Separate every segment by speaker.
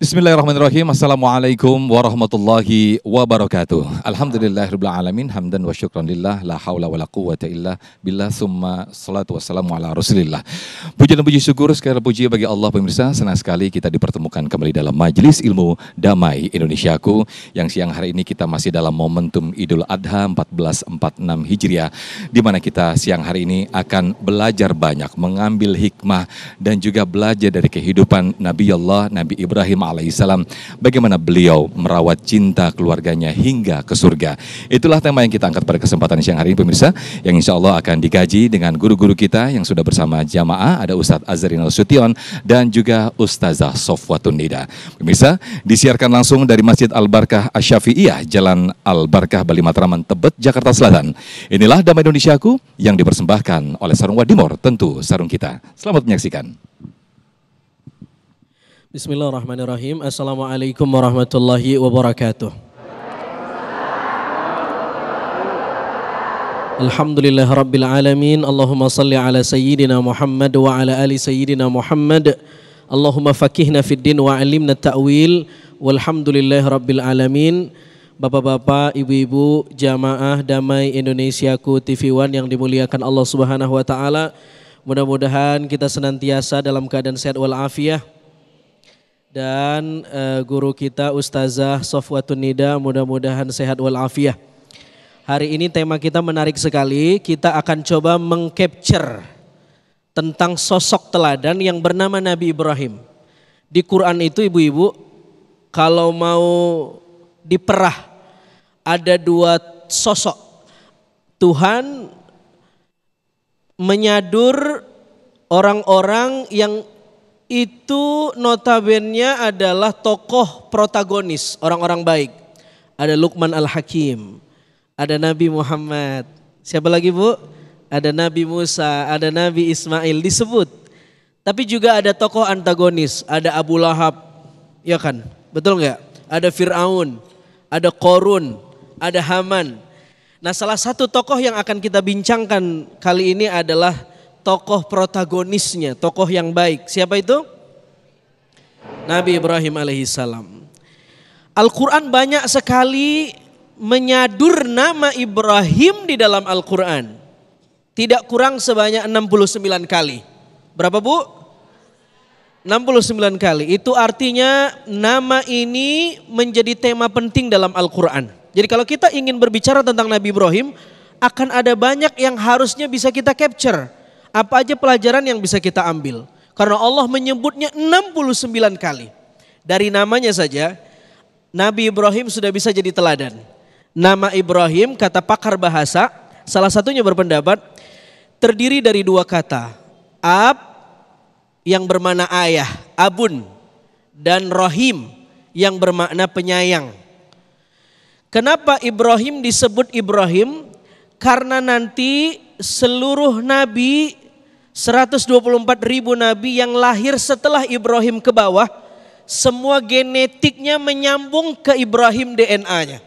Speaker 1: Bismillahirrahmanirrahim. Assalamualaikum warahmatullahi wabarakatuh. Alhamdulillahirabbil alamin, hamdan wa syukran lillah, la haula wala quwwata illa billah, summa salatu wassalamu ala Rasulillah. Puji dan puji syukur sekali puji bagi Allah. Pemirsa, senang sekali kita dipertemukan kembali dalam Majelis Ilmu Damai Indonesiaku yang siang hari ini kita masih dalam momentum Idul Adha 1446 Hijriah, di mana kita siang hari ini akan belajar banyak, mengambil hikmah dan juga belajar dari kehidupan Nabi Allah, Nabi Ibrahim alaihissalam, bagaimana beliau merawat cinta keluarganya hingga ke surga. Itulah tema yang kita angkat pada kesempatan siang hari ini, pemirsa, yang insya Allah akan digaji dengan guru-guru kita yang sudah bersama jamaah. Ada Ustadz Azharinal Sution dan juga Ustazah Sofwatun Nida. Pemirsa, disiarkan langsung dari Masjid Al-Barkah Asy-Syafi'iyah, Jalan Al-Barkah, Bali Matraman, Tebet, Jakarta Selatan. Inilah Damai Indonesiaku yang dipersembahkan oleh Sarung Wadimor, tentu sarung kita. Selamat menyaksikan.
Speaker 2: Bismillahirrahmanirrahim. Assalamualaikum warahmatullahi wabarakatuh. Alhamdulillah rabbil alamin. Allahumma salli ala sayyidina Muhammad wa ala ali sayyidina Muhammad. Allahumma fakihna fid din wa alimna ta'wil. Walhamdulillah rabbil alamin. Bapak-bapak, ibu-ibu, jamaah Damai Indonesiaku TV One yang dimuliakan Allah Subhanahu wa taala. Mudah-mudahan kita senantiasa dalam keadaan sehat walafiat. Dan guru kita Ustazah Sofwatun Nida mudah-mudahan sehat walafiat. Hari ini tema kita menarik sekali. Kita akan coba mengcapture tentang sosok teladan yang bernama Nabi Ibrahim. Di Quran itu ibu-ibu, kalau mau diperah ada dua sosok. Tuhan menyadur orang-orang yang itu notabene adalah tokoh protagonis, orang-orang baik. Ada Luqman Al-Hakim, ada Nabi Muhammad. Siapa lagi Bu? Ada Nabi Musa, ada Nabi Ismail disebut. Tapi juga ada tokoh antagonis, ada Abu Lahab, ya kan? Betul nggak? Ada Fir'aun, ada Qorun, ada Haman. Nah, salah satu tokoh yang akan kita bincangkan kali ini adalah tokoh protagonisnya, tokoh yang baik. Siapa itu? Nabi Ibrahim alaihissalam. Al-Quran banyak sekali menyadur nama Ibrahim di dalam Al-Quran. Tidak kurang sebanyak 69 kali. Berapa Bu? 69 kali. Itu artinya nama ini menjadi tema penting dalam Al-Quran. Jadi kalau kita ingin berbicara tentang Nabi Ibrahim, akan ada banyak yang harusnya bisa kita capture. Apa aja pelajaran yang bisa kita ambil? Karena Allah menyebutnya 69 kali. Dari namanya saja, Nabi Ibrahim sudah bisa jadi teladan. Nama Ibrahim, kata pakar bahasa, salah satunya berpendapat, terdiri dari dua kata. Ab, yang bermakna ayah, abun. Dan Rahim, yang bermakna penyayang. Kenapa Ibrahim disebut Ibrahim? Karena nanti seluruh nabi, 124.000 nabi yang lahir setelah Ibrahim ke bawah, semua genetiknya menyambung ke Ibrahim DNA-nya.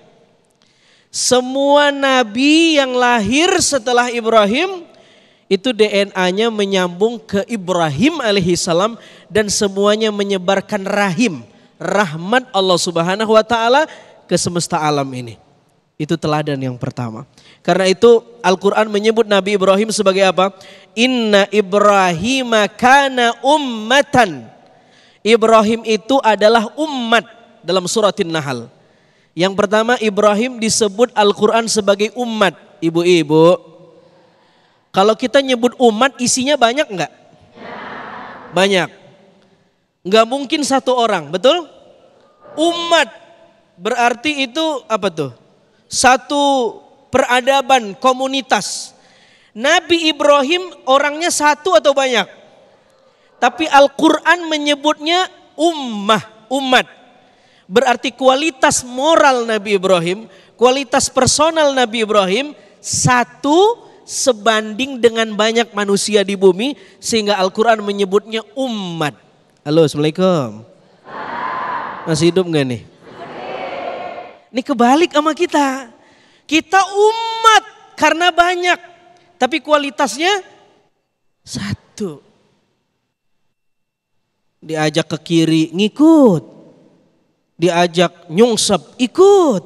Speaker 2: Semua nabi yang lahir setelah Ibrahim, itu DNA-nya menyambung ke Ibrahim alaihissalam dan semuanya menyebarkan rahim, rahmat Allah Subhanahu wa taala ke semesta alam ini. Itu teladan yang pertama. Karena itu Al-Quran menyebut Nabi Ibrahim sebagai apa? Inna Ibrahim kana ummatan. Ibrahim itu adalah umat dalam surat An-Nahl. Yang pertama, Ibrahim disebut Al-Quran sebagai umat. Ibu-ibu, kalau kita nyebut umat isinya banyak enggak? Banyak. Enggak mungkin satu orang, betul? Umat berarti itu apa tuh? Satu peradaban, komunitas. Nabi Ibrahim orangnya satu atau banyak? Tapi Al-Quran menyebutnya umat. Berarti kualitas moral Nabi Ibrahim, kualitas personal Nabi Ibrahim satu sebanding dengan banyak manusia di bumi. Sehingga Al-Quran menyebutnya umat. Halo, Assalamualaikum. Masih hidup gak nih? Ini kebalik sama kita. Kita umat karena banyak. Tapi kualitasnya satu. Diajak ke kiri ngikut. diajak nyungsep, ikut.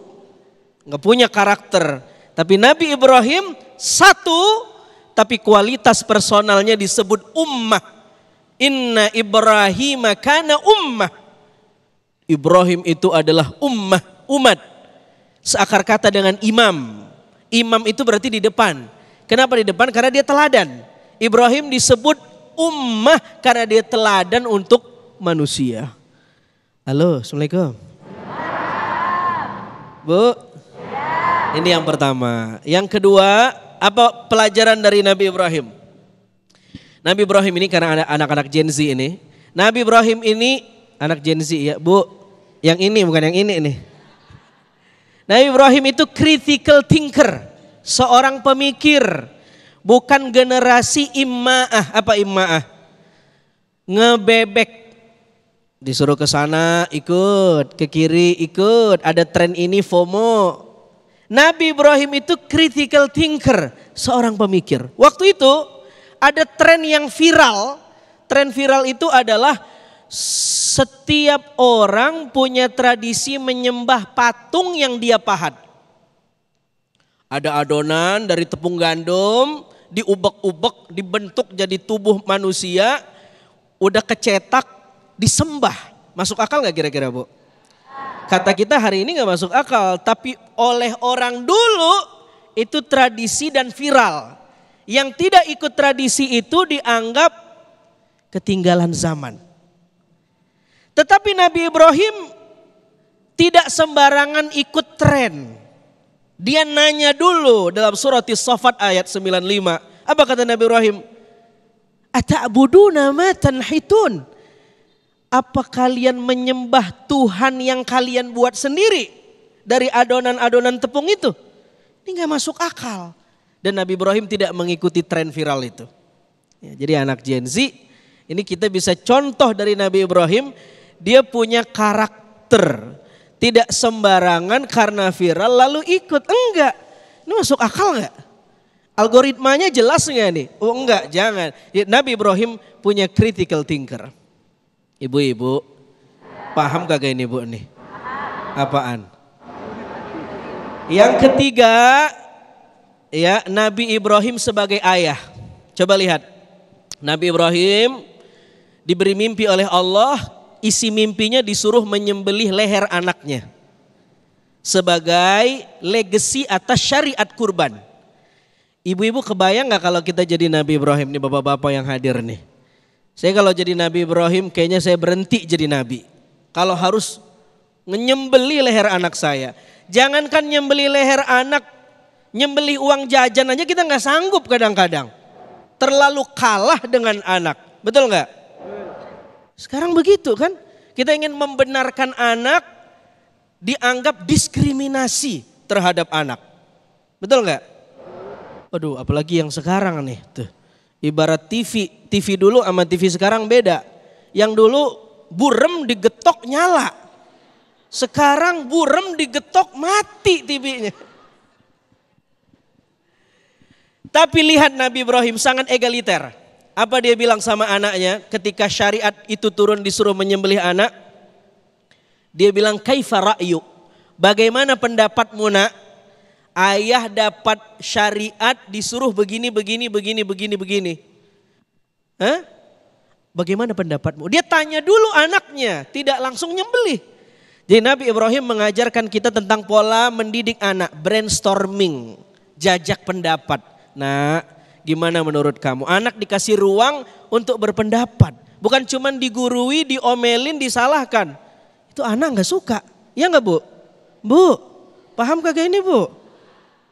Speaker 2: Nggak punya karakter. Tapi Nabi Ibrahim satu, tapi kualitas personalnya disebut ummah. Inna Ibrahim kana ummah. Ibrahim itu adalah ummah, umat. Seakar kata dengan imam. Imam itu berarti di depan. Kenapa di depan? Karena dia teladan. Ibrahim disebut ummah karena dia teladan untuk manusia. Halo, Assalamualaikum. Bu. Ini yang pertama. Yang kedua, apa pelajaran dari Nabi Ibrahim? Nabi Ibrahim ini karena ada anak-anak Gen Z ini. Nabi Ibrahim ini anak Gen Z ya, Bu. Yang ini bukan yang ini nih. Nabi Ibrahim itu critical thinker, seorang pemikir, bukan generasi imma'ah. Apa imma'ah? Ngebebek. Disuruh ke sana ikut, ke kiri ikut, ada tren ini FOMO. Nabi Ibrahim itu critical thinker, seorang pemikir. Waktu itu ada tren yang viral. Tren viral itu adalah setiap orang punya tradisi menyembah patung yang dia pahat. Ada adonan dari tepung gandum, diubek-ubek, dibentuk jadi tubuh manusia, udah kecetak, disembah. Masuk akal gak kira-kira, Bu? Kata kita hari ini gak masuk akal, tapi oleh orang dulu itu tradisi dan viral. Yang tidak ikut tradisi itu dianggap ketinggalan zaman. Tetapi Nabi Ibrahim tidak sembarangan ikut tren. Dia nanya dulu dalam surat As-Saffat ayat 95. Apa kata Nabi Ibrahim? Ata'buduna ma tanhitun. Apa kalian menyembah Tuhan yang kalian buat sendiri dari adonan-adonan tepung itu? Ini gak masuk akal. Dan Nabi Ibrahim tidak mengikuti tren viral itu. Ya, jadi anak Gen Z, ini kita bisa contoh dari Nabi Ibrahim, dia punya karakter. Tidak sembarangan karena viral lalu ikut. Enggak, ini masuk akal gak? Algoritmanya jelas gak nih? Oh enggak, jangan. Ya, Nabi Ibrahim punya critical thinker. Ibu-ibu, paham kagak ini Bu nih? Apaan? Yang ketiga, ya Nabi Ibrahim sebagai ayah. Coba lihat, Nabi Ibrahim diberi mimpi oleh Allah, isi mimpinya disuruh menyembelih leher anaknya. Sebagai legacy atas syariat kurban. Ibu-ibu kebayang gak kalau kita jadi Nabi Ibrahim nih, bapak-bapak yang hadir nih? Saya kalau jadi Nabi Ibrahim kayaknya saya berhenti jadi Nabi. Kalau harus nyembeli leher anak saya. Jangankan nyembeli leher anak, nyembeli uang jajan aja kita gak sanggup kadang-kadang. Terlalu kalah dengan anak. Betul gak? Sekarang begitu kan? Kita ingin membenarkan anak, dianggap diskriminasi terhadap anak. Betul gak? Aduh apalagi yang sekarang nih tuh. Ibarat TV dulu sama TV sekarang beda. Yang dulu burem digetok nyala. Sekarang burem digetok mati TV-nya. Tapi lihat Nabi Ibrahim sangat egaliter. Apa dia bilang sama anaknya ketika syariat itu turun disuruh menyembelih anak? Dia bilang kaifa ra'yu? Bagaimana pendapatmu nak? Ayah dapat syariat disuruh begini. Hah? Bagaimana pendapatmu? Dia tanya dulu anaknya, tidak langsung nyembelih. Jadi Nabi Ibrahim mengajarkan kita tentang pola mendidik anak, brainstorming, jajak pendapat. Nah, gimana menurut kamu? Anak dikasih ruang untuk berpendapat. Bukan cuma digurui, diomelin, disalahkan. Itu anak gak suka. Ya gak Bu? Bu, paham kagak ini Bu?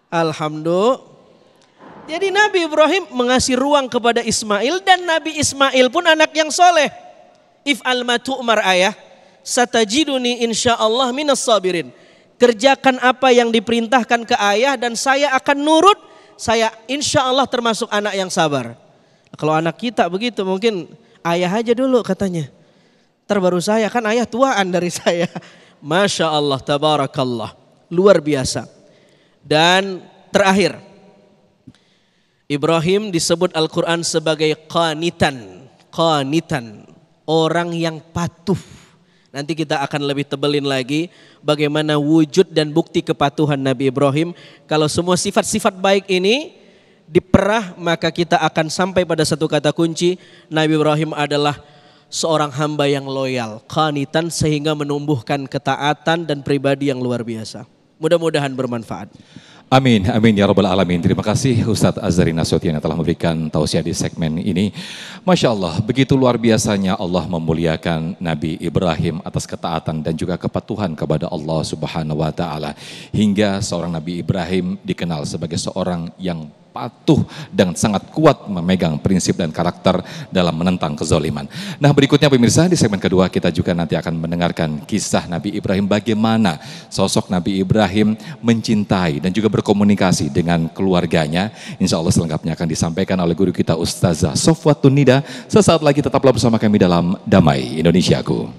Speaker 2: Alhamdulillah. Jadi Nabi Ibrahim mengasih ruang kepada Ismail dan Nabi Ismail pun anak yang soleh. If'al ma tu'mar ayah, satajiduni insyaallah minas sabirin. Kerjakan apa yang diperintahkan ke ayah dan saya akan nurut. Saya insyaallah termasuk anak yang sabar. Kalau anak kita begitu mungkin ayah aja dulu katanya. Terbaru saya, kan ayah tuaan dari saya. Masya Allah, tabarakallah. Luar biasa. Dan terakhir, Ibrahim disebut Al-Quran sebagai qanitan. Qanitan, orang yang patuh. Nanti kita akan lebih tebelin lagi bagaimana wujud dan bukti kepatuhan Nabi Ibrahim. Kalau semua sifat-sifat baik ini diperah, maka kita akan sampai pada satu kata kunci. Nabi Ibrahim adalah seorang hamba yang loyal, qanitan, sehingga menumbuhkan ketaatan dan pribadi yang luar biasa. Mudah-mudahan bermanfaat.
Speaker 1: Amin, amin ya rabbal alamin. Terima kasih Ustadz Azhari Nasution yang telah memberikan tausiah di segmen ini. Masya Allah, begitu luar biasanya Allah memuliakan Nabi Ibrahim atas ketaatan dan juga kepatuhan kepada Allah Subhanahu wa Ta'ala. Hingga seorang Nabi Ibrahim dikenal sebagai seorang yang patuh dan sangat kuat memegang prinsip dan karakter dalam menentang kezaliman. Nah, berikutnya pemirsa, di segmen kedua kita juga nanti akan mendengarkan kisah Nabi Ibrahim, bagaimana sosok Nabi Ibrahim mencintai dan juga berkomunikasi dengan keluarganya. Insya Allah selengkapnya akan disampaikan oleh guru kita Ustazah Sofwatun Nida. Sesaat lagi tetaplah bersama kami dalam Damai Indonesiaku.